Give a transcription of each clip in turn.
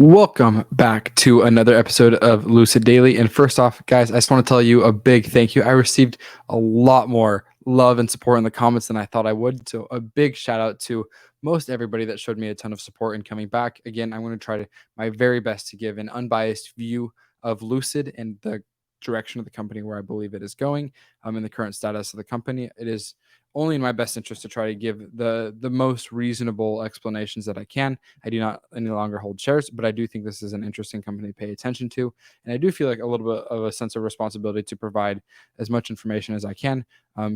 Welcome back to another episode of Lucid Daily. And first off, guys, I just want to tell you a big thank you. I received a lot more love and support in the comments than I thought I would. So a big shout out to most everybody that showed me a ton of support in coming back. Again, I'm going to try my very best to give an unbiased view of Lucid and the direction of the company where I believe it is going, in the current status of the company. It is only in my best interest to try to give the most reasonable explanations that I can. I do not any longer hold shares, but I do think this is an interesting company to pay attention to. And I do feel like a little bit of a sense of responsibility to provide as much information as I can,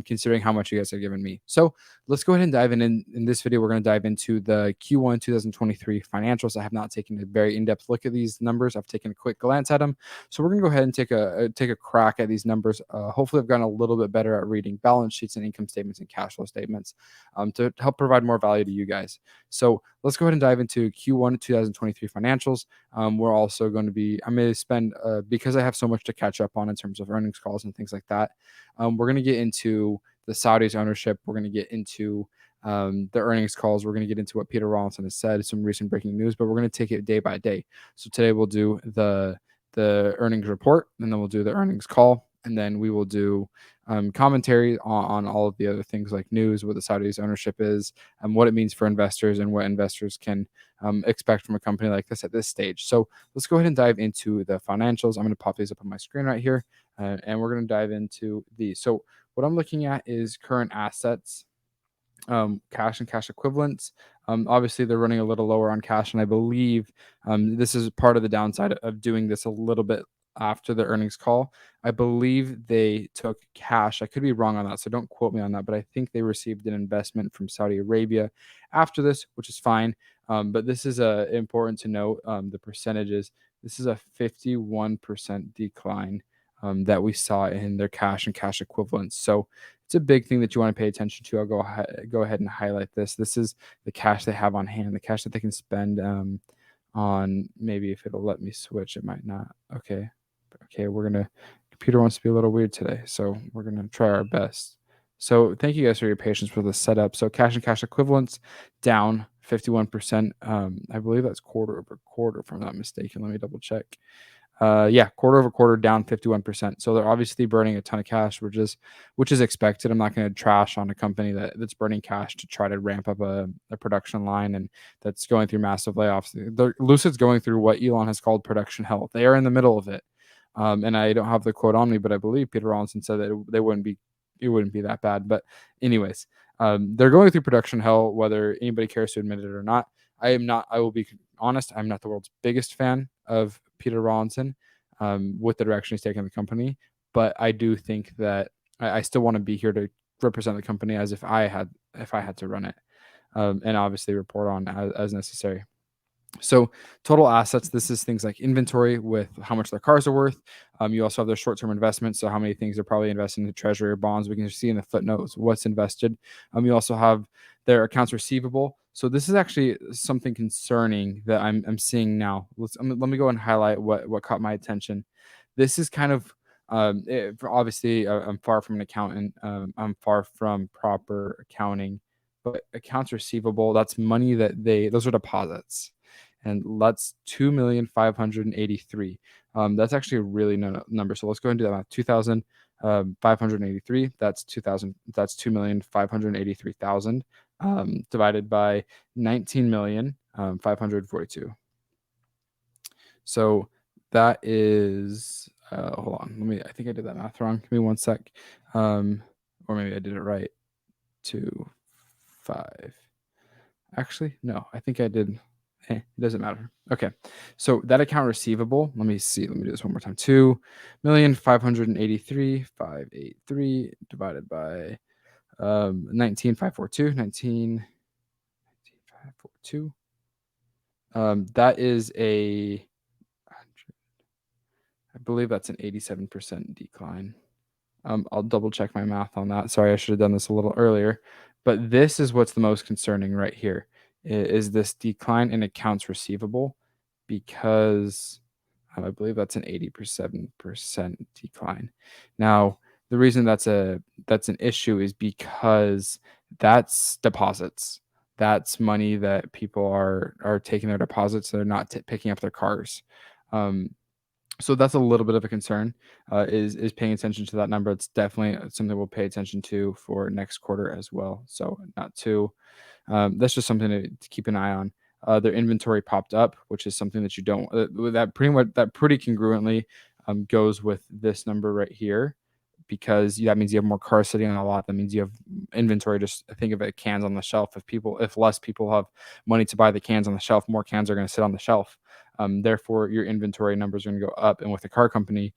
considering how much you guys have given me. So let's go ahead and dive in. In this video, we're going to dive into the Q1 2023 financials. I have not taken a very in-depth look at these numbers. I've taken a quick glance at them. So we're going to go ahead and take a crack at these numbers. Hopefully I've gotten a little bit better at reading balance sheets and income statements and cash flow statements, to help provide more value to you guys. So let's go ahead and dive into Q1 2023 financials. I'm going to spend, because I have so much to catch up on in terms of earnings calls and things like that. We're going to get into the Saudis ownership. We're going to get into the earnings calls. We're going to get into what Peter Rawlinson has said, some recent breaking news, but we're going to take it day by day. So today we'll do the earnings report, and then we'll do the earnings call, and then we will do commentary on all of the other things like news, what the Saudis ownership is, and what it means for investors, and what investors can expect from a company like this at this stage. So let's go ahead and dive into the financials. I'm going to pop these up on my screen right here, and we're going to dive into these. So what I'm looking at is current assets, cash and cash equivalents. Obviously, they're running a little lower on cash, and I believe this is part of the downside of doing this a little bit after the earnings call. I believe they took cash. I could be wrong on that, so don't quote me on that, but I think they received an investment from Saudi Arabia after this, which is fine. But this is important to note, the percentages. This is a 51% decline that we saw in their cash and cash equivalents. So it's a big thing that you want to pay attention to. I'll go ahead and highlight this. This is the cash they have on hand, the cash that they can spend on. Maybe if it'll let me switch, it might not. Okay, computer wants to be a little weird today, so we're gonna try our best. So thank you guys for your patience for the setup. So cash and cash equivalents down 51%. I believe that's quarter over quarter, if I'm not mistaken. Let me double check. Yeah, quarter over quarter down 51%. So they're obviously burning a ton of cash, which is expected. I'm not going to trash on a company that's burning cash to try to ramp up a production line and that's going through massive layoffs. Lucid's going through what Elon has called production hell. They are in the middle of it. And I don't have the quote on me, but I believe Peter Rawlinson said that it wouldn't be that bad. But anyways, they're going through production hell, whether anybody cares to admit it or not. I will be honest, I'm not the world's biggest fan of Peter Rawlinson, with the direction he's taking the company, but I do think that I still want to be here to represent the company as if I had to run it, and obviously report on as necessary. So total assets, this is things like inventory with how much their cars are worth. You also have their short-term investments, so how many things they're probably investing in the treasury or bonds. We can see in the footnotes what's invested. You also have their accounts receivable. So this is actually something concerning that I'm seeing now. Let me go and highlight what caught my attention. This is kind of obviously I'm far from an accountant. I'm far from proper accounting, but accounts receivable, that's money that those are deposits, and that's 2,583,000. That's actually a really number. So let's go ahead and do that math. 2,583. That's 2,000. That's 2,583,000 divided by 19,542. So that is. Hold on. I think I did that math wrong. Give me one sec. Or maybe I did it right. 2, 5. Actually, no. I think I did. It doesn't matter. Okay, so that account receivable, let me see. Let me do this one more time. 2,583,583 divided by 19,542. 19,542. That is I believe that's an 87% decline. I'll double check my math on that. Sorry, I should have done this a little earlier. But this is what's the most concerning right here, is this decline in accounts receivable, because I believe that's an 87% decline. Now, the reason that's an issue is because that's deposits. that's money that people are taking their deposits. So they're not picking up their cars. So that's a little bit of a concern, is paying attention to that number. It's definitely something we'll pay attention to for next quarter as well. So not too, that's just something to keep an eye on. Their inventory popped up, which is something that you don't, that pretty congruently goes with this number right here, because that means you have more cars sitting on a lot. That means you have inventory. Just think of it, cans on the shelf. If less people have money to buy the cans on the shelf, more cans are going to sit on the shelf. Therefore, your inventory numbers are going to go up. And with a car company,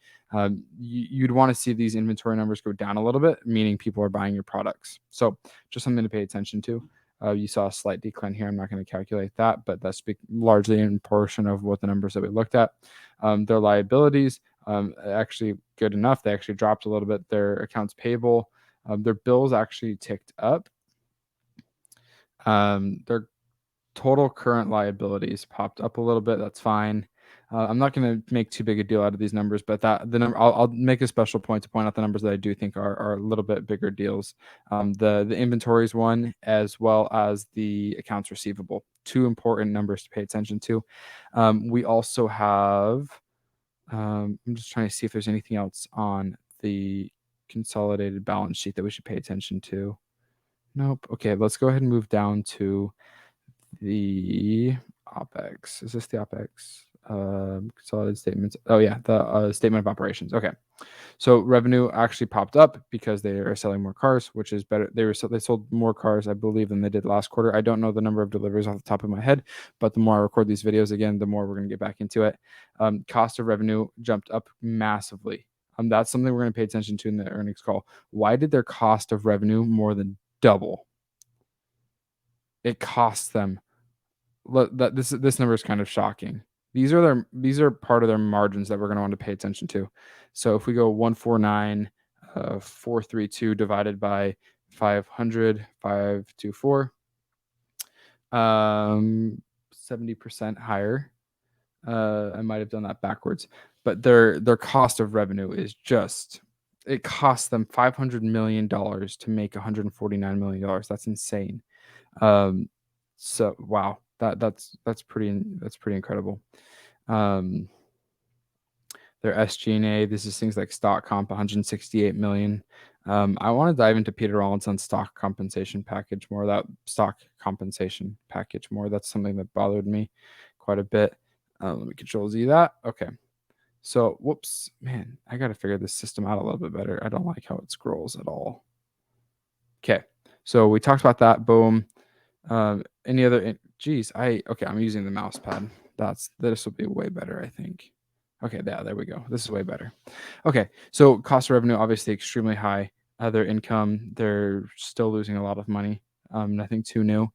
you'd want to see these inventory numbers go down a little bit, meaning people are buying your products. So just something to pay attention to. You saw a slight decline here. I'm not going to calculate that, but that's largely in portion of what the numbers that we looked at. Their liabilities, actually good enough. They actually dropped a little bit. Their accounts payable, their bills actually ticked up. Their total current liabilities popped up a little bit. That's fine. I'm not going to make too big a deal out of these numbers, but the number, I'll make a special point to point out the numbers that I do think are a little bit bigger deals. The inventories one, as well as the accounts receivable, two important numbers to pay attention to. We also have, I'm just trying to see if there's anything else on the consolidated balance sheet that we should pay attention to. Nope. Okay, let's go ahead and move down to the OpEx. Is this the OpEx? Consolidated statements. Oh yeah, the statement of operations. Okay. So revenue actually popped up because they are selling more cars, which is better. They sold more cars, I believe, than they did last quarter. I don't know the number of deliveries off the top of my head, but the more I record these videos again, the more we're going to get back into it. Cost of revenue jumped up massively. That's something we're going to pay attention to in the earnings call. Why did their cost of revenue more than double? It costs them. This number is kind of shocking. These are part of their margins that we're going to want to pay attention to. So if we go 149, 432 divided by 500, 524, 70% higher. I might have done that backwards, but their cost of revenue is just, it costs them $500 million to make $149 million. That's insane. So wow, that's pretty incredible. Their SG&A, this is things like stock comp, 168 million. I want to dive into Peter Rawlinson's stock compensation package more. That's something that bothered me quite a bit. Let me Control Z that. Okay. So, whoops, man, I got to figure this system out a little bit better. I don't like how it scrolls at all. Okay. So we talked about that. Boom. Any other, geez, okay, I'm using the mouse pad. This will be way better, I think. Okay, there we go. This is way better. Okay, so cost of revenue, obviously extremely high. Their income, they're still losing a lot of money. Nothing too new.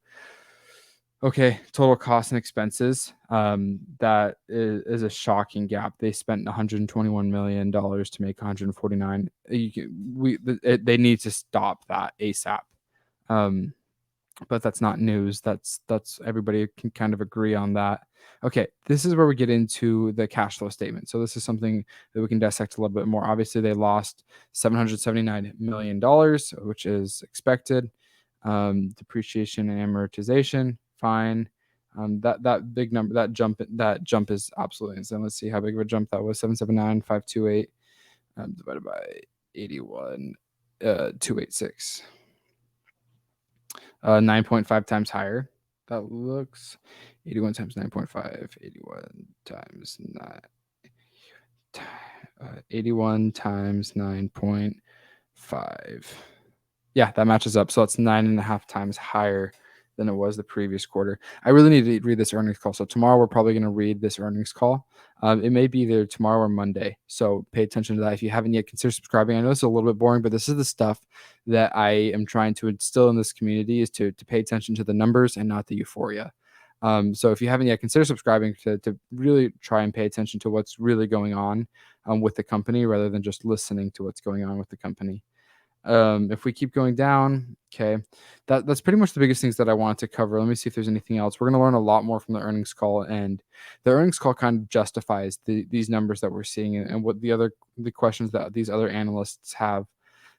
Okay, total costs and expenses. That is a shocking gap. They spent $121 million to make 149. They need to stop that ASAP. But that's not news. That's everybody can kind of agree on that. Okay, this is where we get into the cash flow statement. So this is something that we can dissect a little bit more. Obviously, they lost $779 million, which is expected. Depreciation and amortization, fine. That big number, that jump is absolutely insane. Let's see how big of a jump that was. 779,528 divided by 81, 286. 9.5 times higher. That looks 81 times 9.5, 81 times 9, 81 times 9.5. Yeah, that matches up. So it's 9.5 times higher than it was the previous quarter. I really need to read this earnings call. So tomorrow we're probably going to read this earnings call. It may be either tomorrow or Monday. So pay attention to that. If you haven't yet, consider subscribing. I know it's a little bit boring, but this is the stuff that I am trying to instill in this community, is to pay attention to the numbers and not the euphoria. So if you haven't yet, consider subscribing to really try and pay attention to what's really going on with the company, rather than just listening to what's going on with the company. If we keep going down, okay, that's pretty much the biggest things that I wanted to cover. Let me see if there's anything else. We're going to learn a lot more from the earnings call, and the earnings call kind of justifies these numbers that we're seeing, and what the questions that these other analysts have.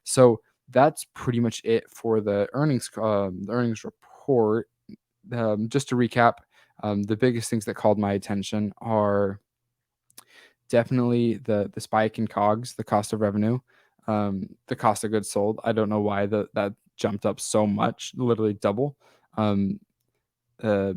So that's pretty much it for the earnings report. just to recap, the biggest things that called my attention are definitely the spike in COGS, the cost of revenue, the cost of goods sold. I don't know why that jumped up so much, literally double. Um, uh,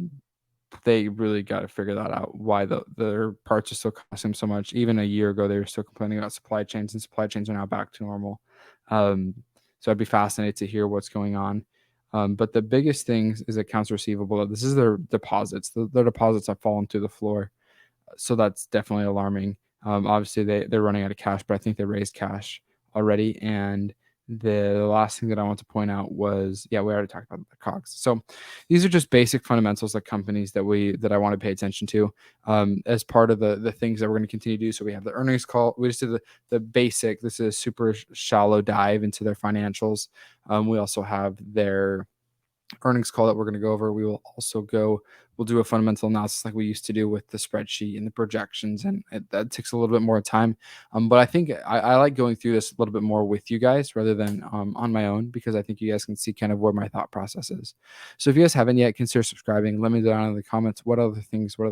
they really got to figure that out, why their parts are still costing so much. Even a year ago, they were still complaining about supply chains, and supply chains are now back to normal. Um, so I'd be fascinated to hear what's going on. But the biggest thing is accounts receivable. This is their deposits. Their deposits have fallen to the floor, so that's definitely alarming. Obviously, they're running out of cash, but I think they raised cash already. And the last thing that I want to point out was, yeah, we already talked about the COGS. So these are just basic fundamentals like companies that I want to pay attention to as part of the things that we're going to continue to do. So we have the earnings call. We just did the basic. This is a super shallow dive into their financials. We also have their earnings call that we're going to go over. We'll do a fundamental analysis like we used to do with the spreadsheet and the projections, and that takes a little bit more time. But I think I like going through this a little bit more with you guys rather than on my own, because I think you guys can see kind of where my thought process is. So if you guys haven't yet, consider subscribing. Let me know down in the comments what other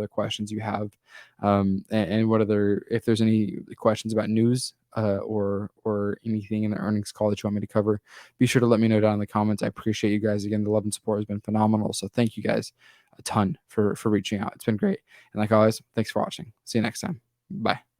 questions you have, and if there's any questions about news or anything in the earnings call that you want me to cover, be sure to let me know down in the comments. I appreciate you guys. Again, the love and support has been phenomenal. So thank you guys a ton for reaching out. It's been great. And like always, thanks for watching. See you next time. Bye.